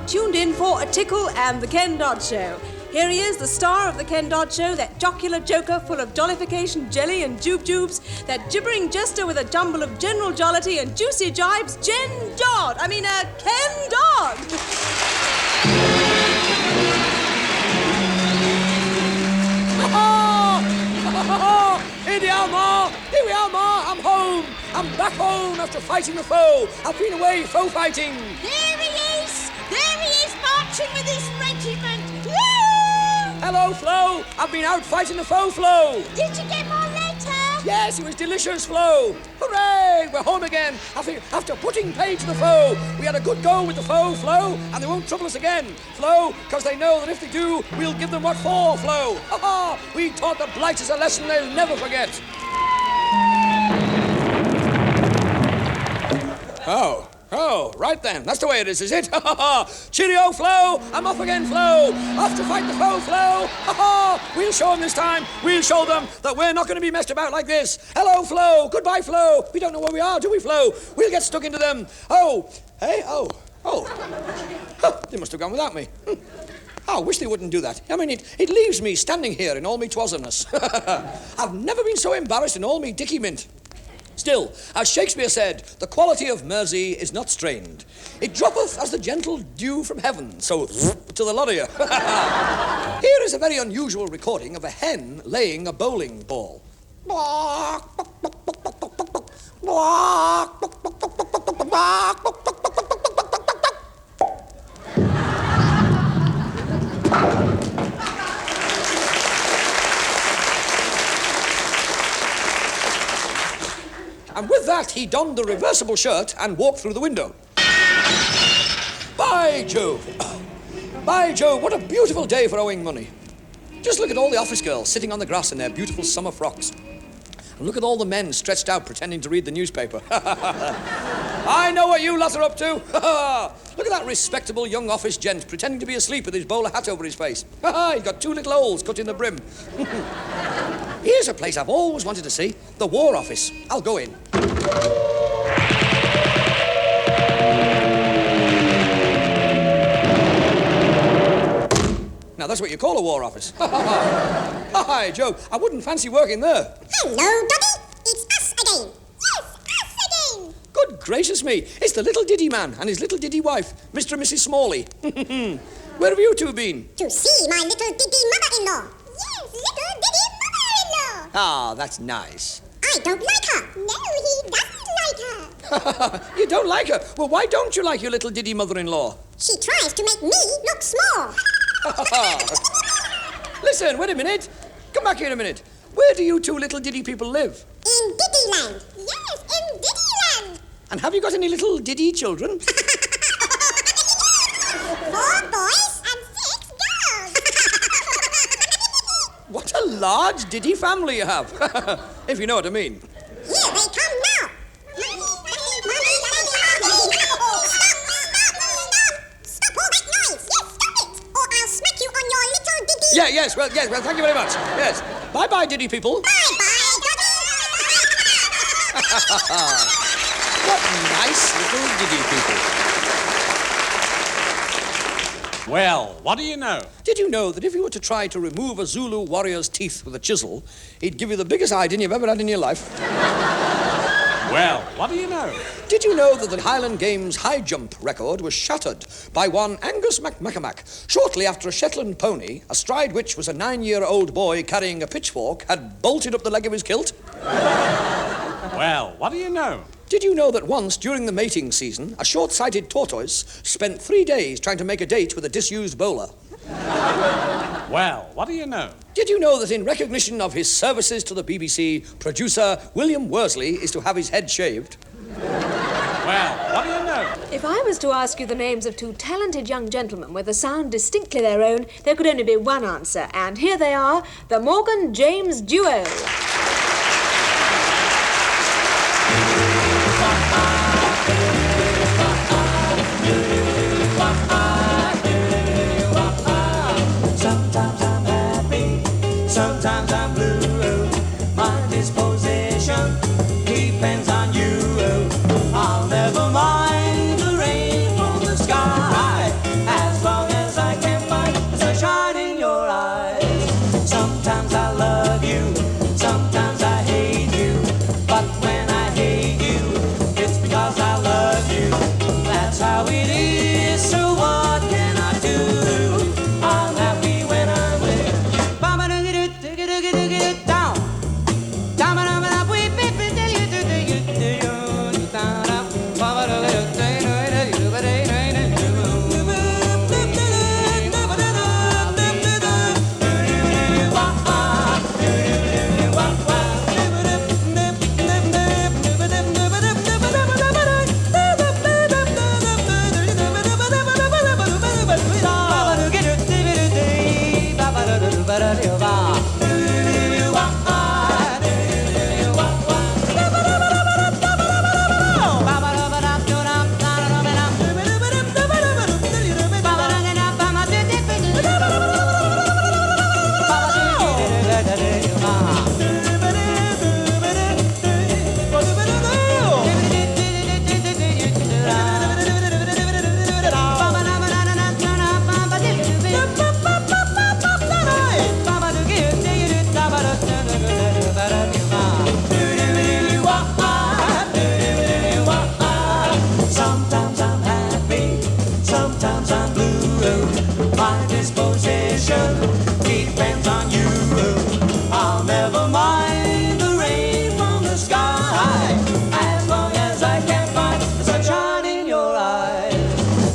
tuned in for a tickle and the Ken Dodd Show. Here he is, the star of the Ken Dodd Show, that jocular joker full of jollification jelly and jubes, that gibbering jester with a jumble of general jollity and juicy jibes, Ken Dodd. Here we are, Ma. I'm home. I'm back home after fighting the foe. I've been away foe fighting. There he is, marching with his regiment. Woo! Hello, Flo. I've been out fighting the foe, Flo. Did you get more later? Yes, it was delicious, Flo. Hooray! We're home again after putting pain to the foe. We had a good go with the foe, Flo, and they won't trouble us again, Flo, because they know that if they do, we'll give them what for, Flo. Ha-ha! We taught the blighters a lesson they'll never forget. Oh, right then. That's the way it is it? Cheerio, Flo. I'm off again, Flo. Off to fight the foe, Flo. We'll show them this time. We'll show them that we're not going to be messed about like this. Hello, Flo. Goodbye, Flo. We don't know where we are, do we, Flo? We'll get stuck into them. They must have gone without me. I wish they wouldn't do that. I mean, it leaves me standing here in all me twasomeness. I've never been so embarrassed in all me dicky mint. Still, as Shakespeare said, the quality of mercy is not strained. It droppeth as the gentle dew from heaven, so to the lot of you. Here is a very unusual recording of a hen laying a bowling ball. And with that, he donned the reversible shirt and walked through the window. By Jove! By Jove, what a beautiful day for owing money. Just look at all the office girls sitting on the grass in their beautiful summer frocks. And look at all the men stretched out pretending to read the newspaper. I know what you lot are up to. Look at that respectable young office gent pretending to be asleep with his bowler hat over his face. He's got 2 little holes cut in the brim. Here's a place I've always wanted to see, the War Office. I'll go in. Now, that's what you call a War Office. Hi, Joe. I wouldn't fancy working there. Hello, Doddy. It's us again. Yes, us again. Good gracious me. It's the little Diddy man and his little Diddy wife, Mr. and Mrs. Smalley. Where have you two been? To see my little Diddy mother-in-law. Yes, little Diddy mother-in-law. Ah, that's nice. I don't like her. No, he doesn't like her. You don't like her? Well, why don't you like your little Diddy mother-in-law? She tries to make me look small. Listen, wait a minute. Come back here a minute. Where do you two little Diddy people live? In Diddyland. Yes, in Diddyland. And have you got any little Diddy children? 4 boys and 6 girls. What a large Diddy family you have. If you know what I mean. Here they come now. Stop all that noise. Yes, stop it. Or I'll smack you on your little Diddy. Yes, well, thank you very much. Yes. Bye-bye, Diddy people. Bye-bye, Doddy. What nice little Diddy people. Well, what do you know? Did you know that if you were to try to remove a Zulu warrior's teeth with a chisel, he'd give you the biggest hiding you've ever had in your life? Well, what do you know? Did you know that the Highland Games high jump record was shattered by one Angus MacMacamac shortly after a Shetland pony, astride which was a 9-year-old boy carrying a pitchfork, had bolted up the leg of his kilt? Well, what do you know? Did you know that once during the mating season, a short-sighted tortoise spent 3 days trying to make a date with a disused bowler? Well, what do you know? Did you know that in recognition of his services to the BBC, producer William Worsley is to have his head shaved? Well, what do you know? If I was to ask you the names of 2 talented young gentlemen with a sound distinctly their own, there could only be one answer. And here they are, the Morgan-James duo. Sometimes I'm happy, sometimes I'm blue. My disposition depends on you. I'll never mind the rain from the sky. Sometimes I'm happy, sometimes I'm blue. My disposition depends on you. I'll never mind the rain from the sky as long as I can find the sunshine in your eyes.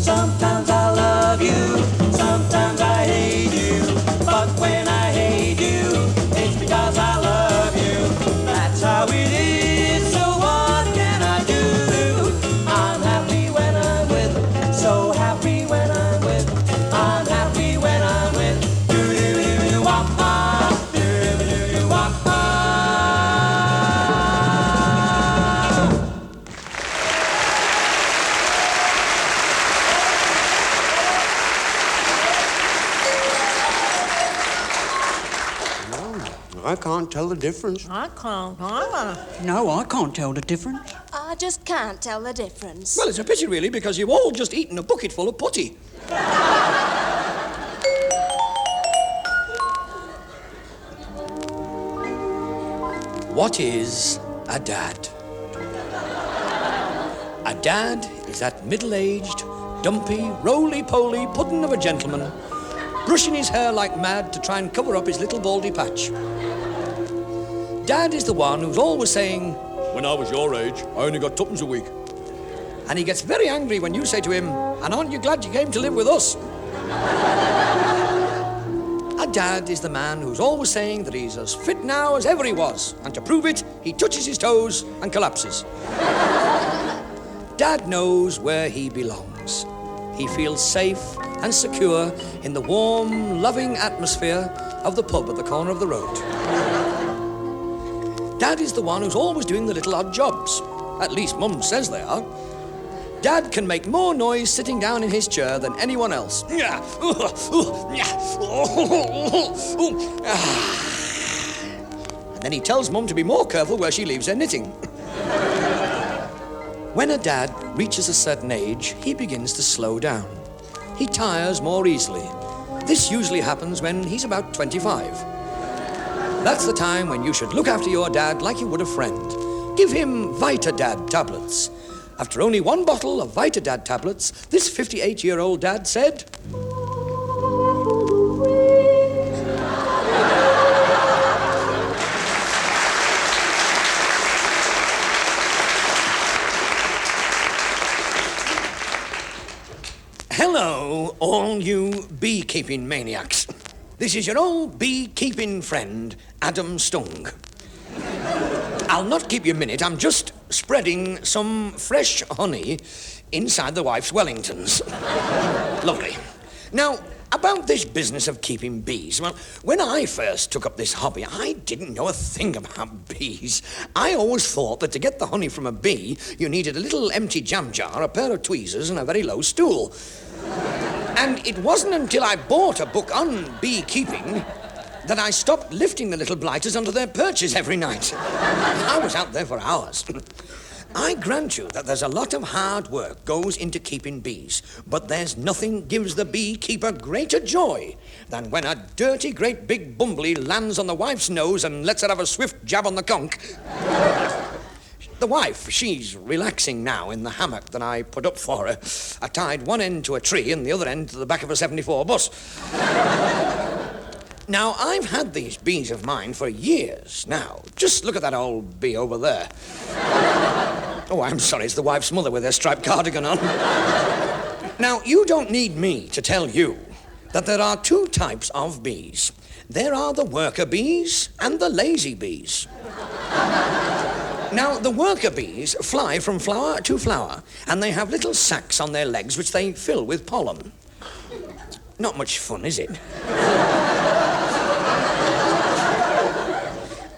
Sometimes I love you, sometimes I hate you, but when I hate you, it's because I love you. That's how it is, so what can I do? I'm happy when I'm with, so happy when I'm with, I'm happy when I'm with. Do-do-do-do-wah-ah, do-do-do-do-wah-ah. I can't tell the difference. I can't either. No, I can't tell the difference. I just can't tell the difference. Well, it's a pity, really, because you've all just eaten a bucket full of putty. What is a dad? A dad is that middle-aged, dumpy, roly-poly puddin' of a gentleman, brushing his hair like mad to try and cover up his little baldy patch. Dad is the one who's always saying, "When I was your age, I only got tuppence a week." And he gets very angry when you say to him, "And aren't you glad you came to live with us?" A dad is the man who's always saying that he's as fit now as ever he was, and to prove it, he touches his toes and collapses. Dad knows where he belongs. He feels safe and secure in the warm, loving atmosphere of the pub at the corner of the road. Dad is the one who's always doing the little odd jobs. At least Mum says they are. Dad can make more noise sitting down in his chair than anyone else. And then he tells Mum to be more careful where she leaves her knitting. When a dad reaches a certain age, he begins to slow down. He tires more easily. This usually happens when he's about 25. That's the time when you should look after your dad like you would a friend. Give him Vitadad tablets. After only one bottle of Vitadad tablets, this 58-year-old dad said, "Hello, all you beekeeping maniacs. This is your old beekeeping friend, Adam Stung. I'll not keep you a minute. I'm just spreading some fresh honey inside the wife's Wellingtons." Lovely. Now, about this business of keeping bees. Well, when I first took up this hobby, I didn't know a thing about bees. I always thought that to get the honey from a bee, you needed a little empty jam jar, a pair of tweezers, and a very low stool. And it wasn't until I bought a book on beekeeping that I stopped lifting the little blighters onto their perches every night. I was out there for hours. I grant you that there's a lot of hard work goes into keeping bees, but there's nothing gives the beekeeper greater joy than when a dirty, great big bumbly lands on the wife's nose and lets her have a swift jab on the conch. The wife, she's relaxing now in the hammock that I put up for her. I tied one end to a tree and the other end to the back of a 74 bus. Now, I've had these bees of mine for years now. Just look at that old bee over there. Oh, I'm sorry, it's the wife's mother with her striped cardigan on. Now, you don't need me to tell you that there are two types of bees. There are the worker bees and the lazy bees. Now, the worker bees fly from flower to flower, and they have little sacs on their legs which they fill with pollen. Not much fun, is it?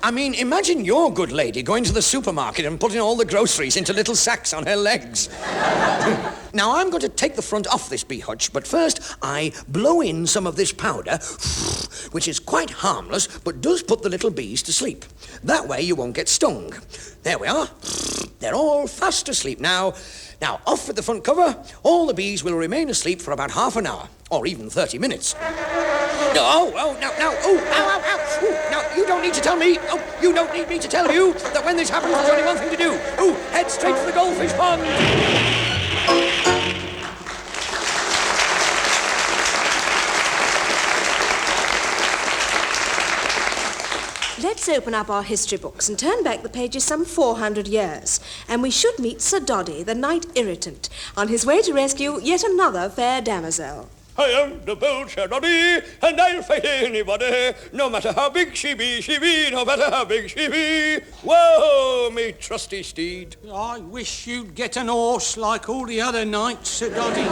I mean, imagine your good lady going to the supermarket and putting all the groceries into little sacks on her legs. Now, I'm going to take the front off this bee hutch, but first I blow in some of this powder, which is quite harmless, but does put the little bees to sleep. That way you won't get stung. There we are. They're all fast asleep now. Now, off with the front cover. All the bees will remain asleep for about half an hour, or even 30 minutes. Now, you don't need to tell me, you don't need me to tell you that when this happens, there's only one thing to do. Head straight for the goldfish pond. Let's open up our history books and turn back the pages some 400 years. And we should meet Sir Doddy, the knight irritant, on his way to rescue yet another fair damosel. I am the bold Sir Doddy, and I'll fight anybody, no matter how big she be, no matter how big she be. Whoa, me trusty steed. I wish you'd get an horse like all the other knights, Sir Doddy.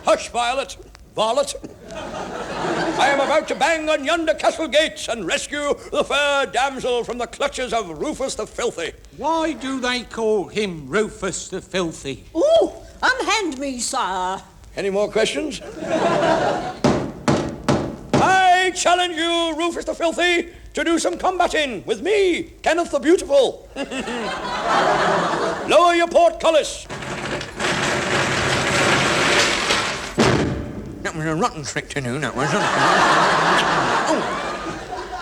Hush, Violet. Varlet. I am about to bang on yonder castle gates and rescue the fair damsel from the clutches of Rufus the Filthy. Why do they call him Rufus the Filthy? Ooh, unhand me, sir. Any more questions? I challenge you, Rufus the Filthy, to do some combating with me, Kenneth the Beautiful. Lower your portcullis. That was a rotten trick to do, that was.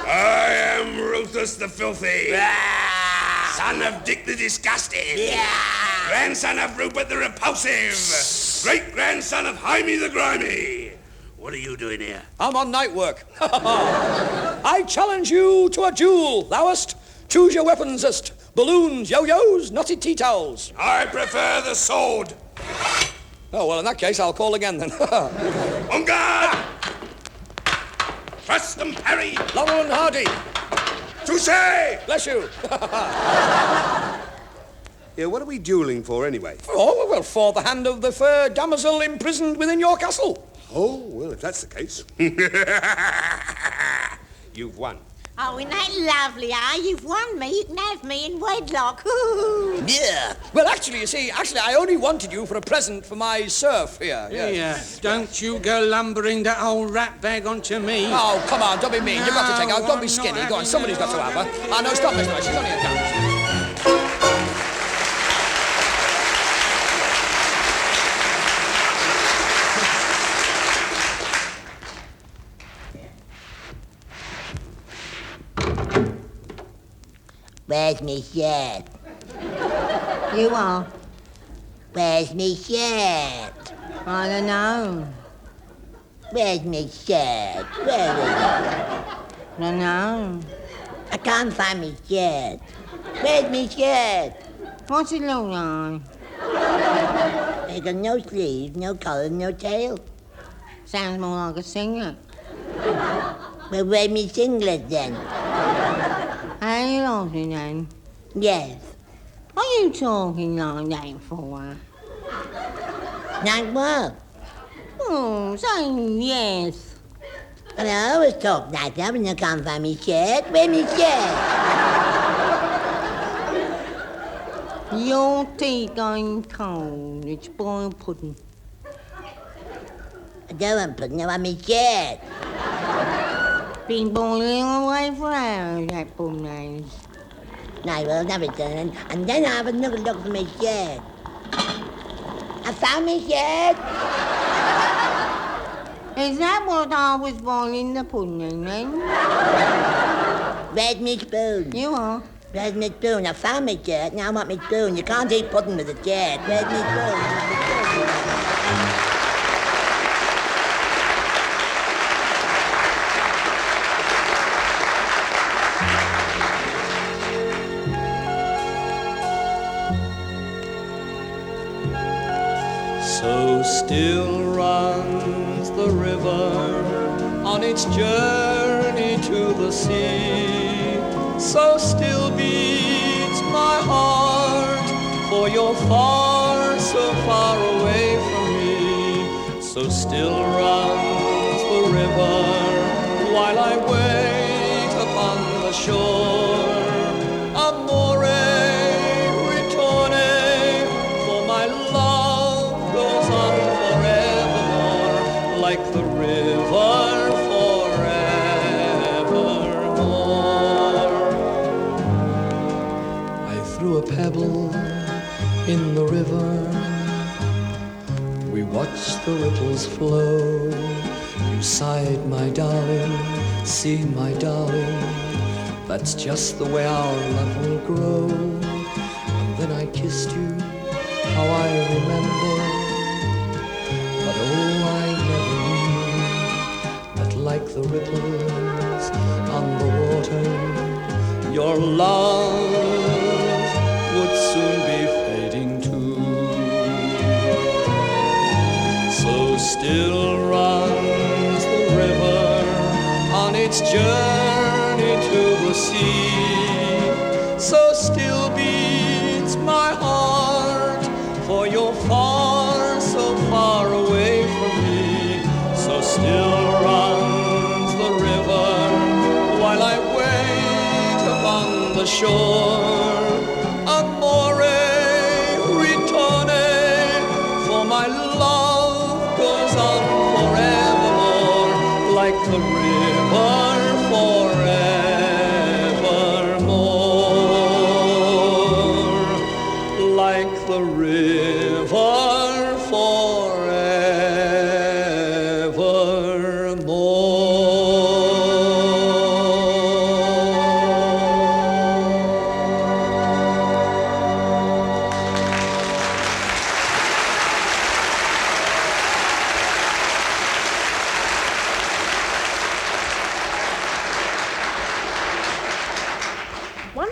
I am Rufus the Filthy, son of Dick the Disgusting, grandson of Rupert the Repulsive, great-grandson of Jaime the Grimy. What are you doing here? I'm on night work. I challenge you to a duel, thou'st. Choose your weaponsest. Balloons, yo-yos, knotted tea towels. I prefer the sword. Oh, well, in that case, I'll call again, then. On guard! Thrust and parry! Laurel and Hardy. Touché! Bless you. Yeah, what are we dueling for, anyway? Oh, well, for the hand of the fair damosel imprisoned within your castle. Oh, well, if that's the case. You've won. Oh, isn't that lovely, You've won me. You can have me in wedlock. Yeah. Well, actually, you see, I only wanted you for a present for my surf here. Yeah, don't you go lumbering that old rat bag onto me. Oh, come on, don't be mean. You've got to take her. Don't be I'm skinny. not Go on, having somebody's got to have her. Oh, no, stop, Miss Knight. She's only a cat. Where's me shirt? You are? Where's me shirt? I don't know. Where's me shirt? Where is it? I don't know. I can't find me shirt. Where's me shirt? What's it look like? They got no sleeves, no collar, no tail. Sounds more like a singer. Well, where's me singlet then? How you laughing then? Yes. What are you talking like that for? Like what? Oh, say yes. Well, I always talk like that when you can't find me shirt. Where's me shirt? Your tea going cold. It's boiled pudding. I don't want pudding, I want me shirt. Been boiling away for hours, that pudding is. No, well, have it done, and then I have another look for my shirt. I found my shirt. Is that what I was boiling the pudding in, then? Where's me spoon? You are? Where's me spoon? I found my shirt, now I want my spoon. You can't eat pudding with a shirt. Where's me spoon? So still runs the river on its journey to the sea. So still beats my heart, for you're far, so far away from me. So still runs the river while I wait upon the shore. Amore, ritorne, for my love goes on forevermore, like the river forevermore. I threw a pebble in the river. We watched the ripples flow. You sighed, my darling, see, my darling, that's just the way our love will grow. And then I kissed you, how I remember. But oh, I never knew that like the ripples on the water, your love would soon be fading too. So still runs the river on its journey to the sea. So still beats my heart, for you're far, so far away from me. So still runs the river while I wait upon the shore. Amore, ritorne, for my love goes on forevermore, like the river forevermore, like the river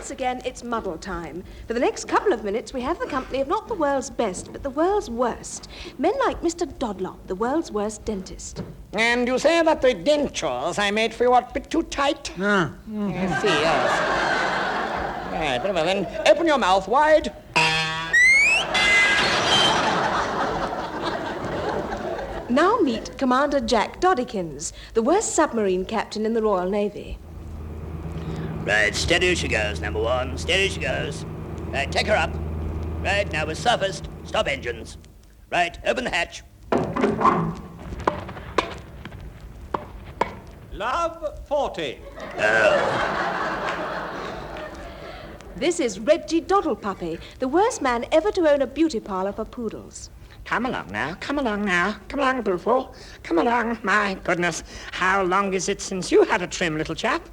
Once again, it's muddle time. For the next couple of minutes, we have the company of not the world's best, but the world's worst. Men like Mr. Dodlop, the world's worst dentist. And you say that the dentures I made for you are a bit too tight? I see, yes. Right, very well then. Open your mouth wide. Now meet Commander Jack Doddykins, the worst submarine captain in the Royal Navy. Right, steady she goes, number one. Steady she goes. Right, take her up. Right, now we're surfaced. Stop engines. Right, open the hatch. Love 40. This is Reggie Doddlepuppy, the worst man ever to own a beauty parlor for poodles. Come along now, come along now. Come along, beautiful. Come along. My goodness, how long is it since you had a trim, little chap?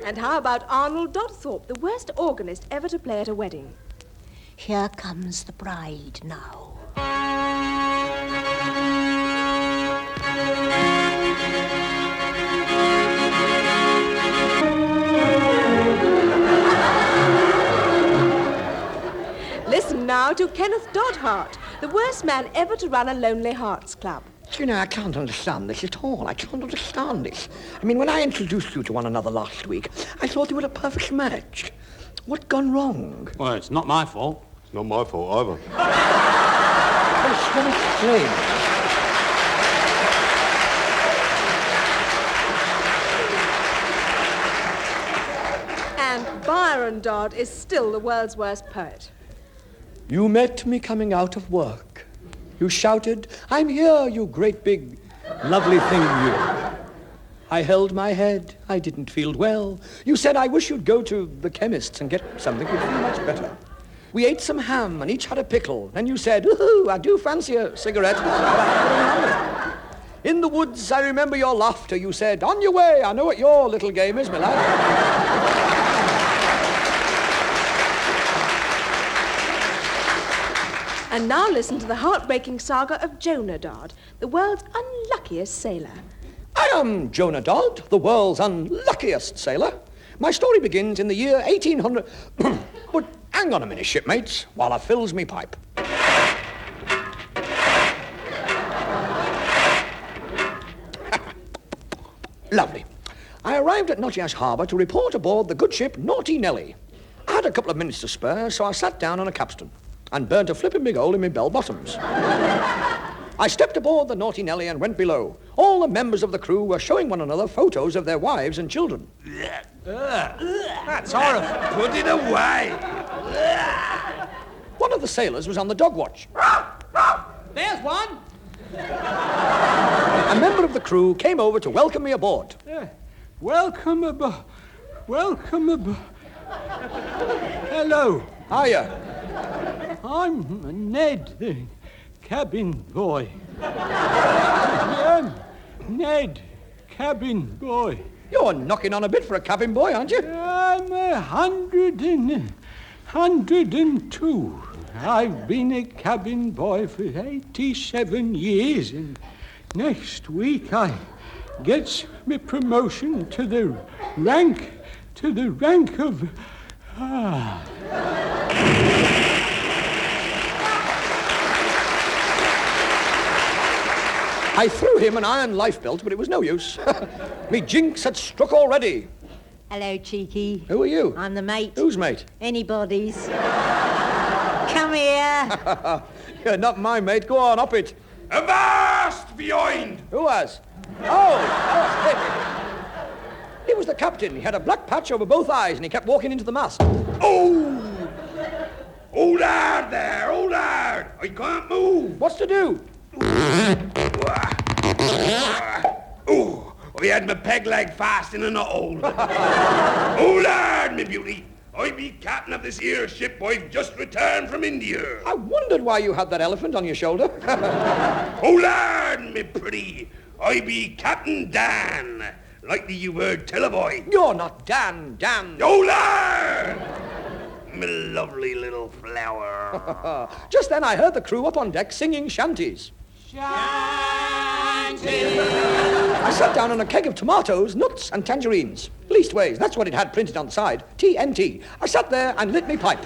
And how about Arnold Dodthorpe, the worst organist ever to play at a wedding? Here comes the bride now. Listen now to Kenneth Dodhart, the worst man ever to run a Lonely Hearts Club. You know, I can't understand this at all. I can't understand this. I mean, when I introduced you to one another last week, I thought you were a perfect match. What's gone wrong? Well, it's not my fault. It's not my fault either. It's very strange. And Byron Dodd is still the world's worst poet. You met me coming out of work. You shouted, "I'm here, you great big, lovely thing, you." I held my head. I didn't feel well. You said, "I wish you'd go to the chemist's and get something you'd feel much better." We ate some ham and each had a pickle. Then you said, "Ooh, I do fancy a cigarette." In the woods, I remember your laughter. You said, "On your way, I know what your little game is, my lad." And now listen to the heartbreaking saga of Jonah Dodd, the world's unluckiest sailor. I am Jonah Dodd, the world's unluckiest sailor. My story begins in the year 1800... But hang on a minute, shipmates, while I fills me pipe. Lovely. I arrived at Nottingham Harbour to report aboard the good ship Naughty Nelly. I had a couple of minutes to spare, so I sat down on a capstan and burnt a flipping big hole in my bell-bottoms. I stepped aboard the Naughty Nelly and went below. Oh, all the members of the crew were showing one another photos of their wives and children. That's horrible. Put it away. One of the sailors was on the dog watch. There's one. A member of the crew came over to welcome me aboard. Welcome aboard. Welcome aboard. Hello. Hiya. I'm Ned, the cabin boy. Ned, cabin boy. You're knocking on a bit for a cabin boy, aren't you? I'm 102. I've been a cabin boy for 87 years, and next week I gets me promotion to the rank of... I threw him an iron lifebelt, but it was no use. Me jinx had struck already. Hello, cheeky. Who are you? I'm the mate. Whose mate? Anybody's. Come here. You're not my mate. Go on, up it. Avast behind! Who was? Oh! He was the captain. He had a black patch over both eyes, and he kept walking into the mast. Oh! Hold hard there, hold hard. I can't move. What's to do? Oh, I had my peg leg fast in a knothole. Hold hard, me beauty. I be captain of this here ship. I've just returned from India. I wondered why you had that elephant on your shoulder. Hold hard, me pretty. I be Captain Dan. Likely you heard tell a boy. You're not Dan. Hold hard! Me lovely little flower. Just then I heard the crew up on deck singing shanties. I sat down on a keg of tomatoes, nuts, and tangerines. Leastways, that's what it had printed on the side. TNT. I sat there and lit me pipe.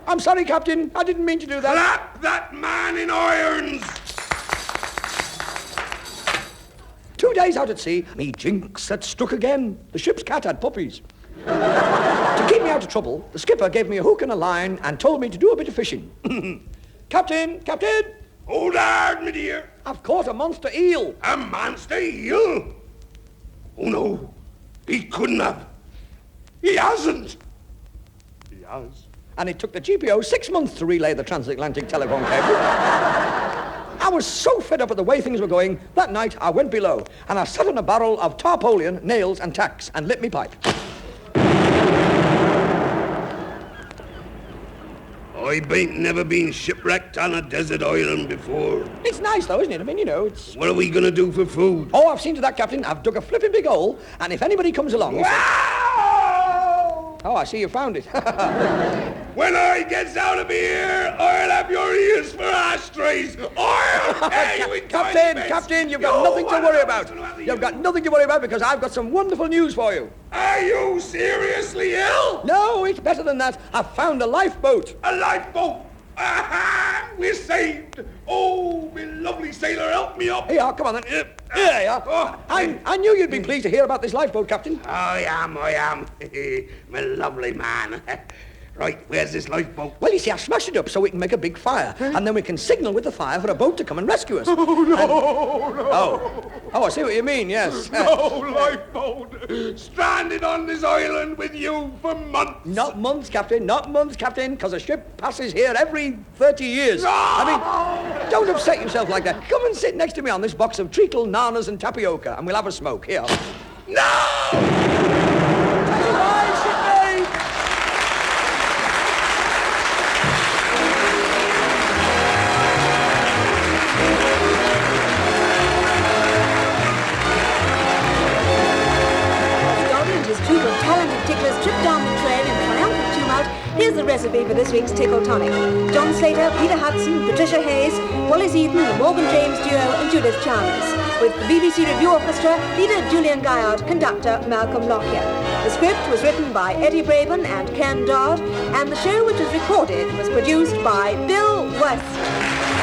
I'm sorry, Captain. I didn't mean to do that. Clap that man in irons! 2 days out at sea, me jinx had struck again. The ship's cat had puppies. To keep me out of trouble, the skipper gave me a hook and a line and told me to do a bit of fishing. Captain! Hold hard, me dear. I've caught a monster eel. A monster eel? Oh, no. He couldn't have. He hasn't. He has. And it took the GPO 6 months to relay the transatlantic telephone cable. I was so fed up with the way things were going, that night I went below, and I sat on a barrel of tarpaulin, nails, and tacks, and lit me pipe. I ain't never been shipwrecked on a desert island before. It's nice, though, isn't it? I mean, you know, it's... What are we going to do for food? Oh, I've seen to that, Captain. I've dug a flipping big hole, and if anybody comes along... Wow! Oh, I see you found it. When I gets out of here, I'll have your ears for ashtrays. I'll pay you in Captain, you've got nothing to worry about. You've got nothing to worry about because I've got some wonderful news for you. Are you seriously ill? No, it's better than that. I've found a lifeboat. A lifeboat? Aha! We're saved. Oh, me lovely sailor, help me up. Here, come on then. Here you are. Oh, I knew you'd be pleased to hear about this lifeboat, Captain. I am. My lovely man. Right, where's this lifeboat? Well, you see, I smashed it up so we can make a big fire, and then we can signal with the fire for a boat to come and rescue us. No. Oh, I see what you mean, yes. No lifeboat. Stranded on this island with you for months. Not months, Captain, because a ship passes here every 30 years. No! I mean, don't upset yourself like that. Come and sit next to me on this box of treacle, nanas, and tapioca, and we'll have a smoke. Here. No! Bye, shipmate! Troop of talented ticklers trip down the trail in triumphant tumult. Here's the recipe for this week's Tickle Tonic. John Slater, Peter Hudson, Patricia Hayes, Wallas Eaton, the Morgan James Duo, and Judith Chalmers. With the BBC Revue Orchestra, leader Julian Gaillard, conductor Malcolm Lockyer. The script was written by Eddie Braben and Ken Dodd, and the show, which was recorded, was produced by Bill Worsley.